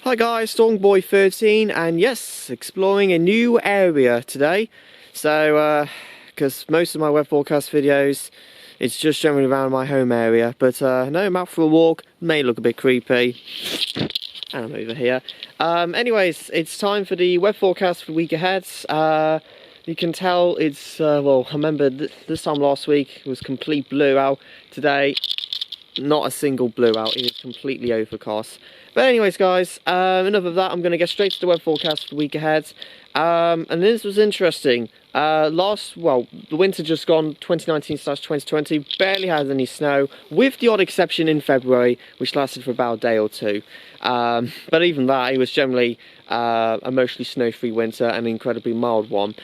Hi guys, Strongboy13, and yes, exploring a new area today. So, because most of my web forecast videos, it's just generally around my home area. But no, I'm out for a walk. May look a bit creepy. And I'm over here. Anyways, it's time for the web forecast for the week ahead. You can tell it's, well, I remember this time last week it was complete blue out. Today, not a single blue out, it is completely overcast. But anyways guys, enough of that, I'm going to get straight to the web forecast for the week ahead. And this was interesting. The winter just gone, 2019/2020, barely had any snow, with the odd exception in February, which lasted for about a day or two. But even that, it was generally a mostly snow-free winter and an incredibly mild one.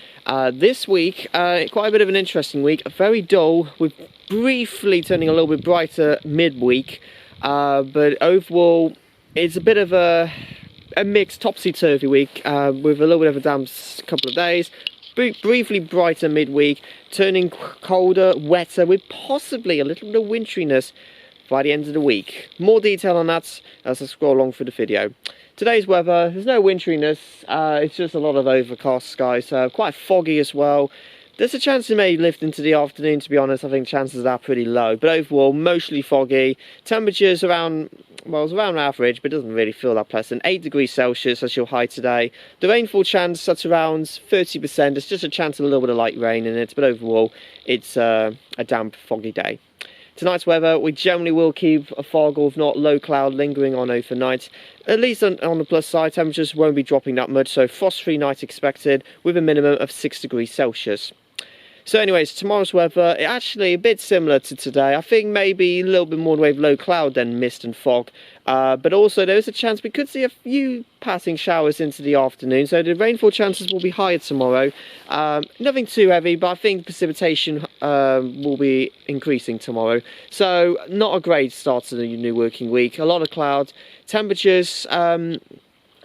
This week, quite a bit of an interesting week, very dull, with briefly turning a little bit brighter midweek, but overall it's a bit of a mixed topsy-turvy week, with a little bit of a damp couple of days, briefly brighter midweek, turning colder, wetter, with possibly a little bit of winteriness by the end of the week. More detail on that as I scroll along through the video. Today's weather, there's no winteriness, it's just a lot of overcast skies, quite foggy as well. There's a chance it may lift into the afternoon, to be honest. I think chances are pretty low, but overall mostly foggy. Temperatures around, well, it's around average, but it doesn't really feel that pleasant. 8 degrees Celsius as your high today. The rainfall chance that's around 30%. There's just a chance of a little bit of light rain in it, but overall it's a damp, foggy day. Tonight's weather, we generally will keep a fog or if not low cloud lingering on overnight. At least on the plus side, temperatures won't be dropping that much, so frost-free night expected with a minimum of 6 degrees Celsius. So anyways, tomorrow's weather, actually a bit similar to today. I think maybe a little bit more in the way of low cloud than mist and fog. But also there is a chance we could see a few passing showers into the afternoon. So the rainfall chances will be higher tomorrow. Nothing too heavy, but I think precipitation will be increasing tomorrow. So not a great start to the new working week. A lot of cloud. Temperatures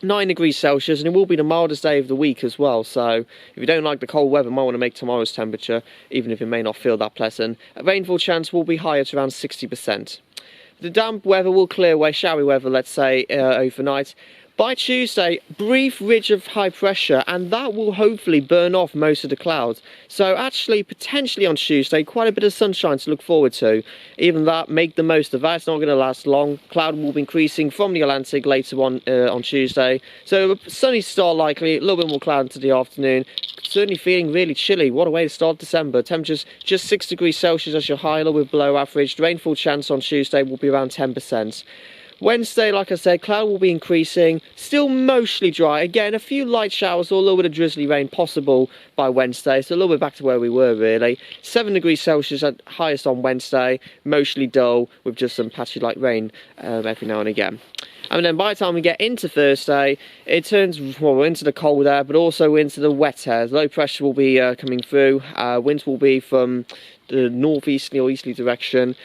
9 degrees Celsius, and it will be the mildest day of the week as well, so if you don't like the cold weather, might want to make tomorrow's temperature, even if it may not feel that pleasant. A rainfall chance will be higher to around 60%. The damp weather will clear away, showery weather, let's say, overnight. By Tuesday, brief ridge of high pressure, and that will hopefully burn off most of the clouds. So actually, potentially on Tuesday, quite a bit of sunshine to look forward to. Even that, make the most of that. It's not going to last long. Cloud will be increasing from the Atlantic later on Tuesday. So a sunny start likely, a little bit more cloud into the afternoon. Certainly feeling really chilly. What a way to start December. Temperatures just 6 degrees Celsius as your high, a little bit below average. The rainfall chance on Tuesday will be around 10%. Wednesday, like I said, cloud will be increasing, still mostly dry. Again, a few light showers or a little bit of drizzly rain possible by Wednesday, so a little bit back to where we were really. 7 degrees Celsius at highest on Wednesday, mostly dull with just some patchy light rain every now and again. And then by the time we get into Thursday, it turns, well, into the cold air, but also into the wet air. Low pressure will be coming through. Winds will be from the northeasterly or easterly direction.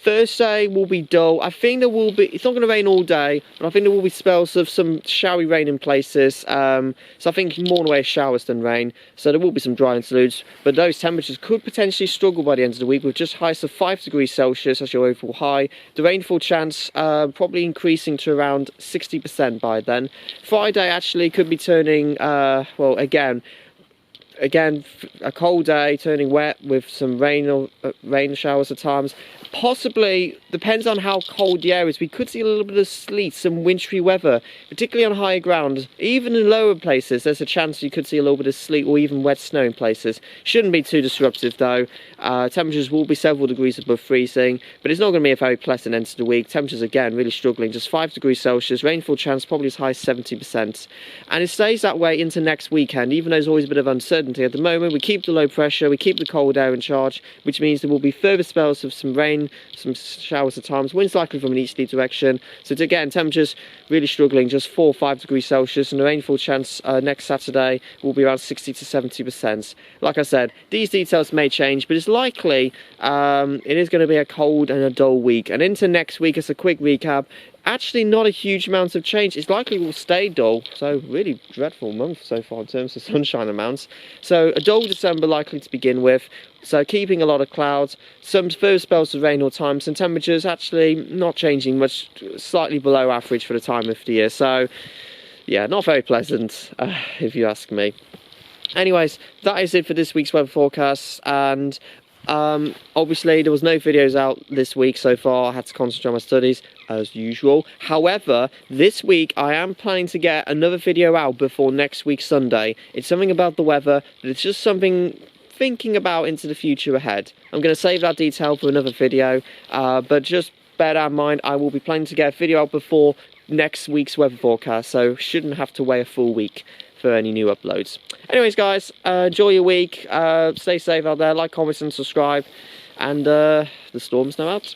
Thursday will be dull. I think there will be, it's not going to rain all day, but I think there will be spells of some showery rain in places. So I think more in the way of showers than rain. So there will be some dry interludes, but those temperatures could potentially struggle by the end of the week with just highs of 5 degrees Celsius as your overall high. The rainfall chance probably increasing to around 60% by then. Friday actually could be turning, well, again, a cold day turning wet with some rain showers at times. Possibly, depends on how cold the air is, we could see a little bit of sleet, some wintry weather, particularly on higher ground. Even in lower places, there's a chance you could see a little bit of sleet or even wet snow in places. Shouldn't be too disruptive though. Temperatures will be several degrees above freezing, but it's not going to be a very pleasant end to the week. Temperatures again really struggling, just 5 degrees Celsius, rainfall chance probably as high as 70%. And it stays that way into next weekend, even though there's always a bit of uncertainty. At the moment, we keep the low pressure, we keep the cold air in charge, which means there will be further spells of some rain, some showers at times, winds likely from an easterly direction. So again, temperatures really struggling, just 4 or 5 degrees Celsius, and the rainfall chance next Saturday will be around 60 to 70%. Like I said, these details may change, but it's likely it is going to be a cold and a dull week. And into next week, as a quick recap, actually not a huge amount of change. It's likely will stay dull, so really dreadful month so far in terms of sunshine amounts. So a dull December likely to begin with, so keeping a lot of clouds, some further spells of rain or times, and temperatures actually not changing much, slightly below average for the time of the year. So yeah, not very pleasant if you ask me. Anyways, that is it for this week's weather forecast, and obviously there was no videos out this week so far. I had to concentrate on my studies as usual. However, this week I am planning to get another video out before next week Sunday. It's something about the weather, it's just something thinking about into the future ahead. I'm going to save that detail for another video, but just bear that in mind, I will be planning to get a video out before next week's weather forecast, so shouldn't have to wait a full week for any new uploads. Anyways guys, enjoy your week, stay safe out there, like, comment and subscribe, and the storm's now out.